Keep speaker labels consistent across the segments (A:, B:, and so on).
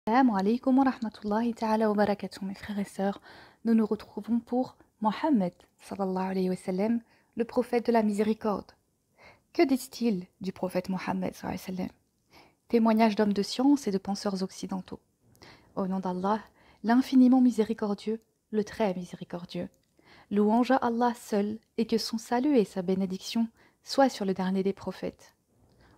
A: Assalamu alaikum wa rahmatullahi ta'ala wa barakatuh, mes frères et sœurs. Nous nous retrouvons pour Mohammed, sallallahu alayhi wa sallam, le prophète de la miséricorde. Que dit-il du prophète Mohammed, sallallahu alayhi wa sallam? Témoignage d'hommes de science et de penseurs occidentaux. Au nom d'Allah, l'infiniment miséricordieux, le très miséricordieux. Louange à Allah seul et que son salut et sa bénédiction soient sur le dernier des prophètes.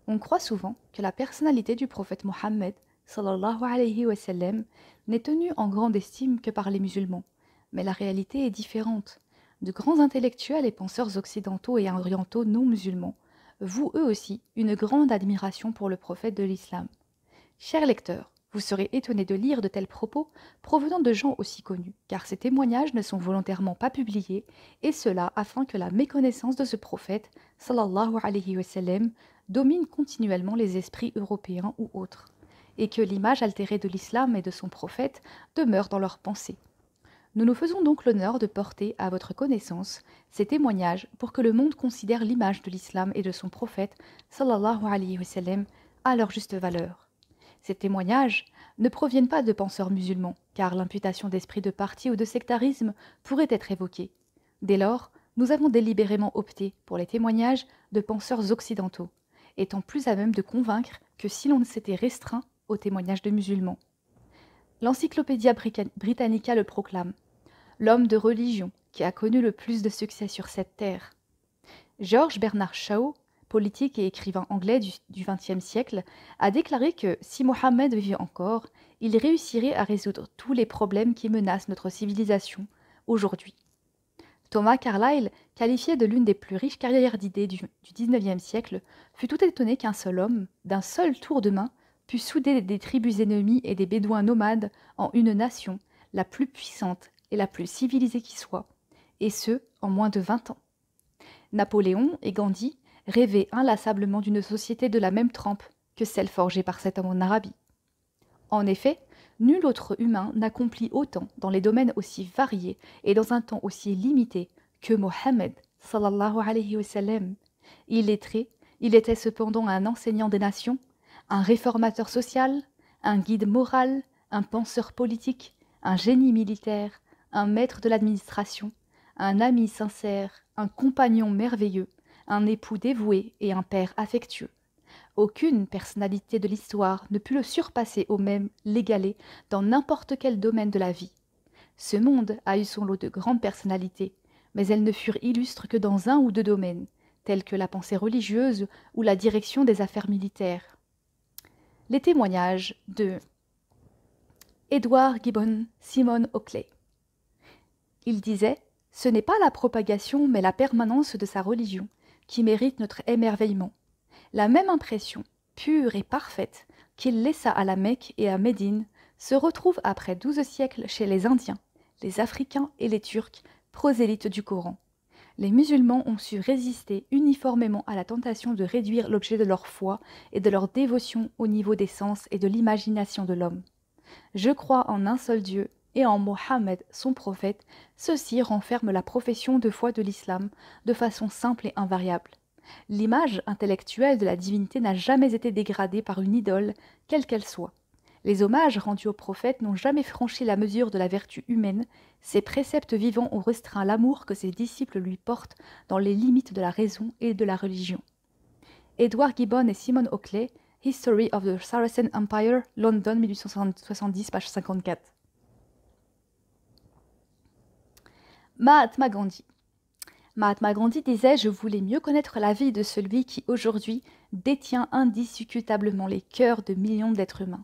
A: On croit souvent que la personnalité du prophète Mohammed sallallahu alayhi wa sallam n'est tenue en grande estime que par les musulmans. Mais la réalité est différente. De grands intellectuels et penseurs occidentaux et orientaux non musulmans vouent eux aussi une grande admiration pour le prophète de l'islam. Chers lecteurs, vous serez étonnés de lire de tels propos provenant de gens aussi connus, car ces témoignages ne sont volontairement pas publiés, et cela afin que la méconnaissance de ce prophète, sallallahu alayhi wa sallam, domine continuellement les esprits européens ou autres, et que l'image altérée de l'islam et de son prophète demeure dans leurs pensées. Nous nous faisons donc l'honneur de porter à votre connaissance ces témoignages pour que le monde considère l'image de l'islam et de son prophète, sallallahu alayhi wa sallam, à leur juste valeur. Ces témoignages ne proviennent pas de penseurs musulmans, car l'imputation d'esprit de parti ou de sectarisme pourrait être évoquée. Dès lors, nous avons délibérément opté pour les témoignages de penseurs occidentaux, étant plus à même de convaincre que si l'on s'était restreint aux témoignages de musulmans. L'Encyclopédia Britannica le proclame, l'homme de religion qui a connu le plus de succès sur cette terre. George Bernard Shaw, politique et écrivain anglais du XXe siècle, a déclaré que si Mohammed vivait encore, il réussirait à résoudre tous les problèmes qui menacent notre civilisation aujourd'hui. Thomas Carlyle, qualifié de l'une des plus riches carrières d'idées du XIXe siècle, fut tout étonné qu'un seul homme, d'un seul tour de main, pût souder des tribus ennemies et des bédouins nomades en une nation, la plus puissante et la plus civilisée qui soit, et ce, en moins de 20 ans. Napoléon et Gandhi rêvaient inlassablement d'une société de la même trempe que celle forgée par cet homme en Arabie. En effet, nul autre humain n'accomplit autant dans les domaines aussi variés et dans un temps aussi limité que Mohammed, sallallahu alayhi wa sallam. Illettré, il était cependant un enseignant des nations, un réformateur social, un guide moral, un penseur politique, un génie militaire, un maître de l'administration, un ami sincère, un compagnon merveilleux, un époux dévoué et un père affectueux. Aucune personnalité de l'histoire ne put le surpasser ou même l'égaler dans n'importe quel domaine de la vie. Ce monde a eu son lot de grandes personnalités, mais elles ne furent illustres que dans un ou deux domaines, tels que la pensée religieuse ou la direction des affaires militaires. Les témoignages de Edward Gibbon Simon Oakley. Il disait « Ce n'est pas la propagation mais la permanence de sa religion qui mérite notre émerveillement. La même impression, pure et parfaite, qu'il laissa à la Mecque et à Médine, se retrouve après 12 siècles chez les Indiens, les Africains et les Turcs, prosélytes du Coran. Les musulmans ont su résister uniformément à la tentation de réduire l'objet de leur foi et de leur dévotion au niveau des sens et de l'imagination de l'homme. Je crois en un seul Dieu et en Mohammed, son prophète, ceci renferme la profession de foi de l'islam de façon simple et invariable. L'image intellectuelle de la divinité n'a jamais été dégradée par une idole, quelle qu'elle soit. Les hommages rendus au prophète n'ont jamais franchi la mesure de la vertu humaine, ses préceptes vivants ont restreint l'amour que ses disciples lui portent dans les limites de la raison et de la religion. Edward Gibbon et Simon Oakley, History of the Saracen Empire, London 1870, page 54. Mahatma Gandhi. Mahatma Gandhi disait « Je voulais mieux connaître la vie de celui qui, aujourd'hui, détient indiscutablement les cœurs de millions d'êtres humains.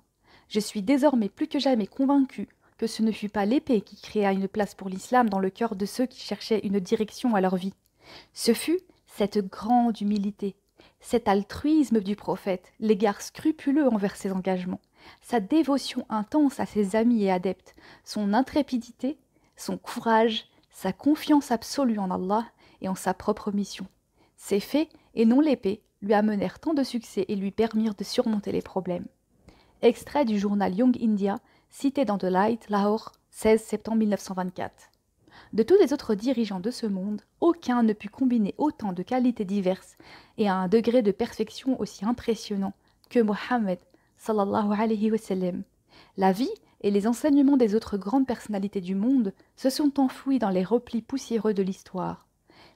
A: Je suis désormais plus que jamais convaincu que ce ne fut pas l'épée qui créa une place pour l'islam dans le cœur de ceux qui cherchaient une direction à leur vie. Ce fut cette grande humilité, cet altruisme du prophète, l'égard scrupuleux envers ses engagements, sa dévotion intense à ses amis et adeptes, son intrépidité, son courage, sa confiance absolue en Allah et en sa propre mission. Ces faits, et non l'épée, lui amenèrent tant de succès et lui permirent de surmonter les problèmes. Extrait du journal Young India, cité dans The Light, Lahore, 16 septembre 1924. De tous les autres dirigeants de ce monde, aucun ne put combiner autant de qualités diverses et à un degré de perfection aussi impressionnant que Mohammed, sallallahu alayhi wa sallam. La vie et les enseignements des autres grandes personnalités du monde se sont enfouis dans les replis poussiéreux de l'histoire.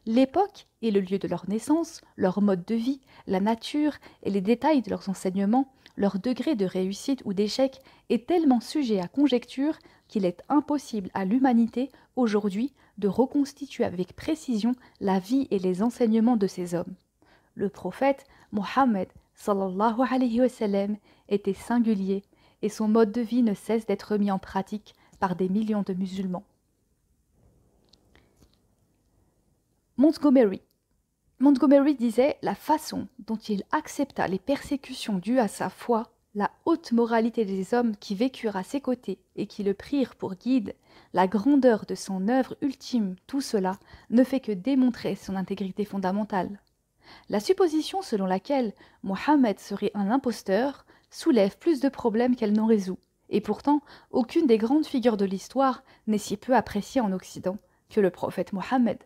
A: L'époque et le lieu de leur naissance, leur mode de vie, la nature et les détails de leurs enseignements, leur degré de réussite ou d'échec est tellement sujet à conjecture qu'il est impossible à l'humanité aujourd'hui de reconstituer avec précision la vie et les enseignements de ces hommes. Le prophète Mohammed sallallahu alayhi wa sallam était singulier et son mode de vie ne cesse d'être mis en pratique par des millions de musulmans. Montgomery disait la façon dont il accepta les persécutions dues à sa foi, la haute moralité des hommes qui vécurent à ses côtés et qui le prirent pour guide, la grandeur de son œuvre ultime, tout cela ne fait que démontrer son intégrité fondamentale. La supposition selon laquelle Mohammed serait un imposteur soulève plus de problèmes qu'elle n'en résout, et pourtant aucune des grandes figures de l'histoire n'est si peu appréciée en Occident que le prophète Mohammed.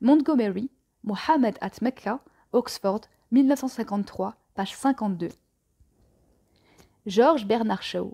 A: Montgomery, Mohammed at Mecca, Oxford, 1953, page 52. George Bernard Shaw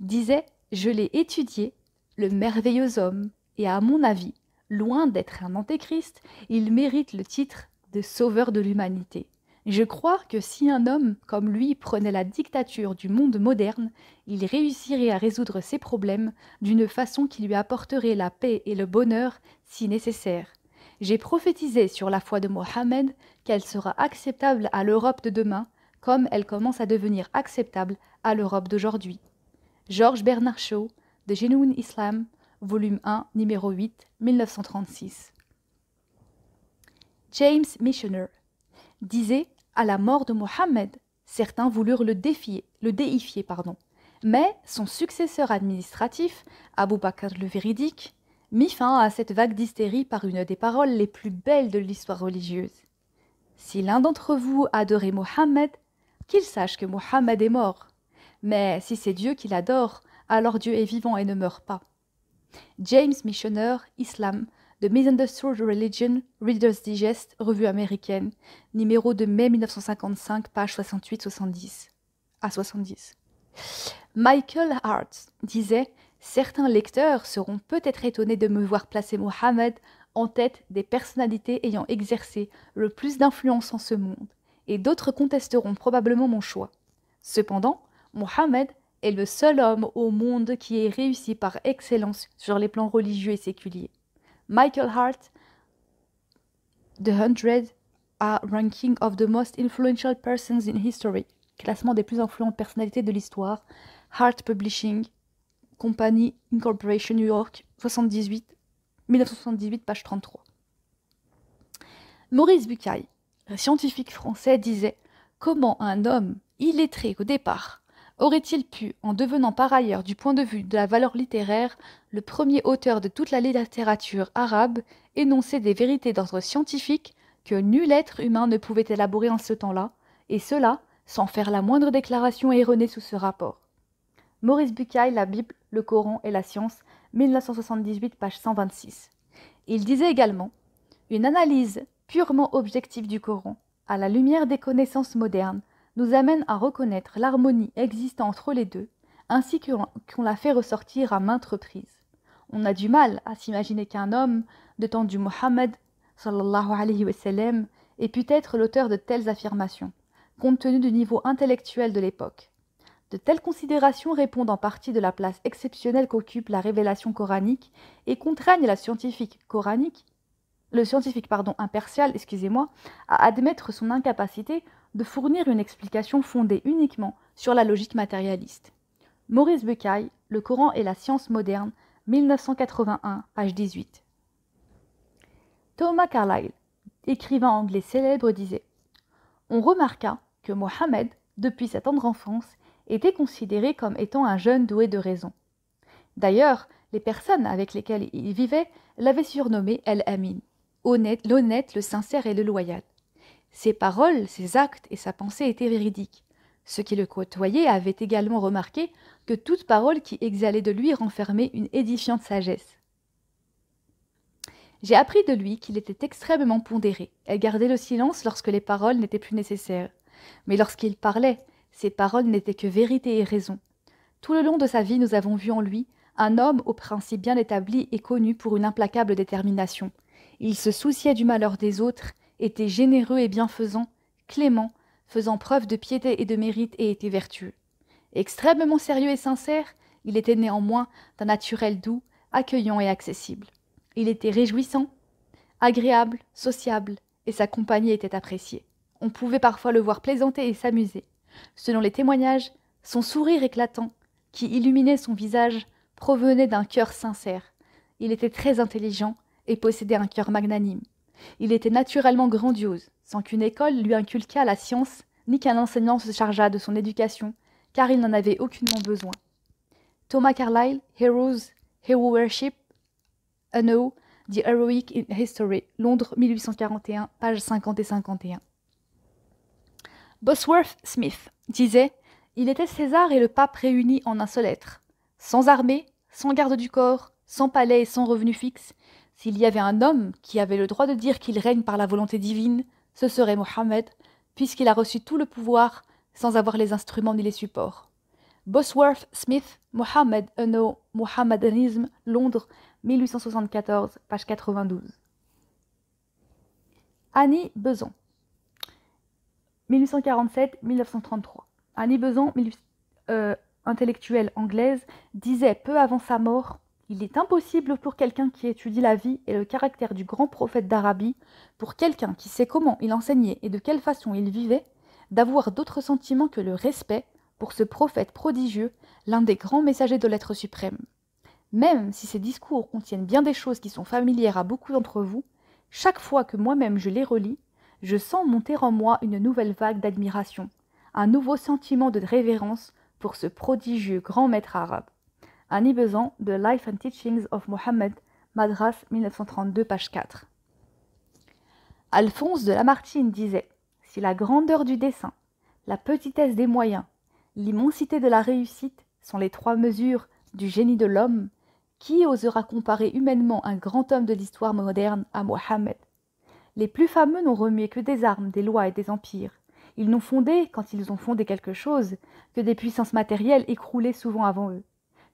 A: disait « Je l'ai étudié, le merveilleux homme, et à mon avis, loin d'être un antéchrist, il mérite le titre de sauveur de l'humanité. Je crois que si un homme comme lui prenait la dictature du monde moderne, il réussirait à résoudre ses problèmes d'une façon qui lui apporterait la paix et le bonheur si nécessaire. J'ai prophétisé sur la foi de Mohammed qu'elle sera acceptable à l'Europe de demain, comme elle commence à devenir acceptable à l'Europe d'aujourd'hui. » George Bernard Shaw, The Genuine Islam, volume 1, numéro 8, 1936. James Michener disait « À la mort de Mohammed, certains voulurent le déifier, mais son successeur administratif, Abou Bakr le Véridique, mit fin à cette vague d'hystérie par une des paroles les plus belles de l'histoire religieuse. Si l'un d'entre vous adorait Mohammed, qu'il sache que Mohammed est mort. Mais si c'est Dieu qui l'adore, alors Dieu est vivant et ne meurt pas. » James Michener, Islam, The Misunderstood Religion, Reader's Digest, revue américaine, numéro de mai 1955, page 68-70 à 70. Michael Hart disait « Certains lecteurs seront peut-être étonnés de me voir placer Mohammed en tête des personnalités ayant exercé le plus d'influence en ce monde, et d'autres contesteront probablement mon choix. Cependant, Mohammed est le seul homme au monde qui ait réussi par excellence sur les plans religieux et séculiers. » Michael Hart, The 100 Ranking of the Most Influential Persons in History, classement des plus influentes personnalités de l'histoire, Hart Publishing Company Incorporation New York, 1978, page 33. Maurice Bucaille, scientifique français, disait « Comment un homme, illettré au départ, aurait-il pu, en devenant par ailleurs du point de vue de la valeur littéraire, le premier auteur de toute la littérature arabe, énoncer des vérités d'ordre scientifique que nul être humain ne pouvait élaborer en ce temps-là, et cela sans faire la moindre déclaration erronée sous ce rapport. » Maurice Bucaille, La Bible, le Coran et la science, 1978, page 126. Il disait également « Une analyse purement objective du Coran, à la lumière des connaissances modernes, nous amène à reconnaître l'harmonie existant entre les deux, ainsi qu'on l'a fait ressortir à maintes reprises. On a du mal à s'imaginer qu'un homme, de temps du Mohammed, sallallahu alayhi wa sallam, ait pu être l'auteur de telles affirmations, compte tenu du niveau intellectuel de l'époque. De telles considérations répondent en partie de la place exceptionnelle qu'occupe la révélation coranique et contraignent le scientifique impartial, à admettre son incapacité de fournir une explication fondée uniquement sur la logique matérialiste. Maurice Bucaille, Le Coran et la science moderne, 1981, page 18. Thomas Carlyle, écrivain anglais célèbre, disait « On remarqua que Mohammed, depuis sa tendre enfance, était considéré comme étant un jeune doué de raison. D'ailleurs, les personnes avec lesquelles il vivait l'avaient surnommé El-Amin, l'honnête, le sincère et le loyal. Ses paroles, ses actes et sa pensée étaient véridiques. Ceux qui le côtoyaient avaient également remarqué que toute parole qui exhalait de lui renfermait une édifiante sagesse. J'ai appris de lui qu'il était extrêmement pondéré. Elle gardait le silence lorsque les paroles n'étaient plus nécessaires. Mais lorsqu'il parlait, ses paroles n'étaient que vérité et raison. Tout le long de sa vie, nous avons vu en lui un homme aux principes bien établis et connu pour une implacable détermination. Il se souciait du malheur des autres, était généreux et bienfaisant, clément, faisant preuve de piété et de mérite et était vertueux. Extrêmement sérieux et sincère, il était néanmoins d'un naturel doux, accueillant et accessible. Il était réjouissant, agréable, sociable, et sa compagnie était appréciée. On pouvait parfois le voir plaisanter et s'amuser. Selon les témoignages, son sourire éclatant, qui illuminait son visage, provenait d'un cœur sincère. Il était très intelligent et possédait un cœur magnanime. Il était naturellement grandiose, sans qu'une école lui inculquât la science, ni qu'un enseignant se chargeât de son éducation, car il n'en avait aucunement besoin. Thomas Carlyle, Heroes, Hero Worship, Anno, The Heroic in History, Londres 1841, pages 50 et 51. Bosworth Smith disait « Il était César et le pape réunis en un seul être. Sans armée, sans garde du corps, sans palais et sans revenu fixe, s'il y avait un homme qui avait le droit de dire qu'il règne par la volonté divine, ce serait Mohammed, puisqu'il a reçu tout le pouvoir sans avoir les instruments ni les supports. » Bosworth Smith, Mohammed Anno, Mohammedanisme, Londres, 1874, page 92. Annie Besant, 1847-1933. Annie Besant, intellectuelle anglaise, disait peu avant sa mort « Il est impossible pour quelqu'un qui étudie la vie et le caractère du grand prophète d'Arabie, pour quelqu'un qui sait comment il enseignait et de quelle façon il vivait, d'avoir d'autres sentiments que le respect pour ce prophète prodigieux, l'un des grands messagers de l'être suprême. Même si ces discours contiennent bien des choses qui sont familières à beaucoup d'entre vous, chaque fois que moi-même je les relis, je sens monter en moi une nouvelle vague d'admiration, un nouveau sentiment de révérence pour ce prodigieux grand maître arabe. Annie Besant, The Life and Teachings of Mohammed, Madras, 1932, page 4. Alphonse de Lamartine disait « Si la grandeur du dessein, la petitesse des moyens, l'immensité de la réussite sont les trois mesures du génie de l'homme, qui osera comparer humainement un grand homme de l'histoire moderne à Mohammed? Les plus fameux n'ont remué que des armes, des lois et des empires. Ils n'ont fondé, quand ils ont fondé quelque chose, que des puissances matérielles écroulées souvent avant eux.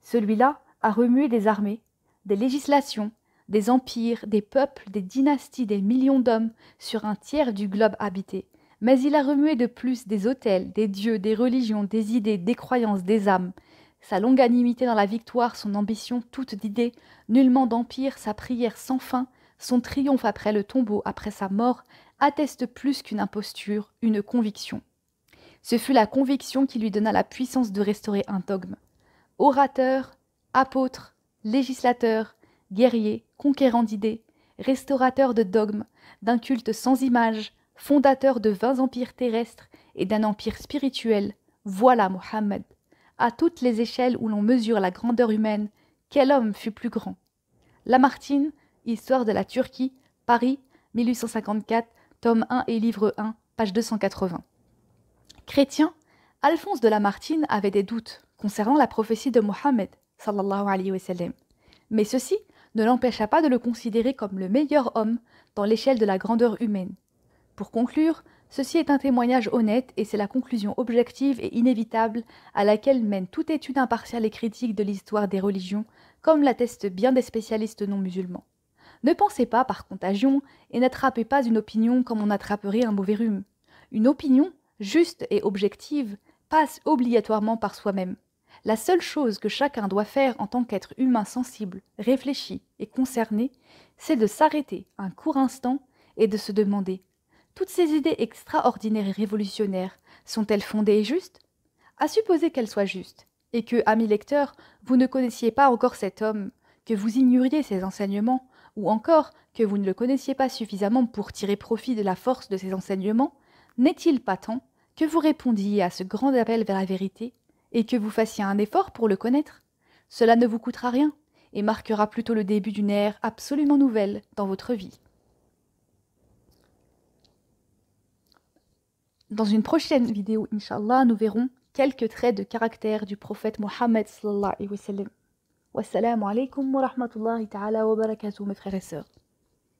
A: Celui-là a remué des armées, des législations, des empires, des peuples, des dynasties, des millions d'hommes sur un tiers du globe habité. Mais il a remué de plus des autels, des dieux, des religions, des idées, des croyances, des âmes. Sa longanimité dans la victoire, son ambition toute d'idées, nullement d'empire, sa prière sans fin, son triomphe après le tombeau, après sa mort, attestent plus qu'une imposture, une conviction. Ce fut la conviction qui lui donna la puissance de restaurer un dogme. Orateur, apôtre, législateur, guerrier, conquérant d'idées, restaurateur de dogmes, d'un culte sans image, fondateur de 20 empires terrestres et d'un empire spirituel, voilà Mohammed. À toutes les échelles où l'on mesure la grandeur humaine, quel homme fut plus grand? Lamartine, Histoire de la Turquie, Paris, 1854, tome 1 et livre 1, page 280. Chrétien, Alphonse de Lamartine avait des doutes concernant la prophétie de Mohammed, sallallahu alayhi wa sallam. Mais ceci ne l'empêcha pas de le considérer comme le meilleur homme dans l'échelle de la grandeur humaine. Pour conclure, ceci est un témoignage honnête et c'est la conclusion objective et inévitable à laquelle mène toute étude impartiale et critique de l'histoire des religions, comme l'attestent bien des spécialistes non musulmans. Ne pensez pas par contagion et n'attrapez pas une opinion comme on attraperait un mauvais rhume. Une opinion, juste et objective, passe obligatoirement par soi-même. La seule chose que chacun doit faire en tant qu'être humain sensible, réfléchi et concerné, c'est de s'arrêter un court instant et de se demander: toutes ces idées extraordinaires et révolutionnaires sont-elles fondées et justes? À supposer qu'elles soient justes, et que, amis lecteurs, vous ne connaissiez pas encore cet homme, que vous ignoriez ses enseignements, ou encore que vous ne le connaissiez pas suffisamment pour tirer profit de la force de ses enseignements, n'est-il pas temps que vous répondiez à ce grand appel vers la vérité, et que vous fassiez un effort pour le connaître? Cela ne vous coûtera rien, et marquera plutôt le début d'une ère absolument nouvelle dans votre vie. Dans une prochaine vidéo, Inch'Allah, nous verrons quelques traits de caractère du prophète Mohammed sallallahu alayhi wa sallam. Wassalamu alaikum wa rahmatullahi ta'ala wa barakatuh, mes frères et sœurs.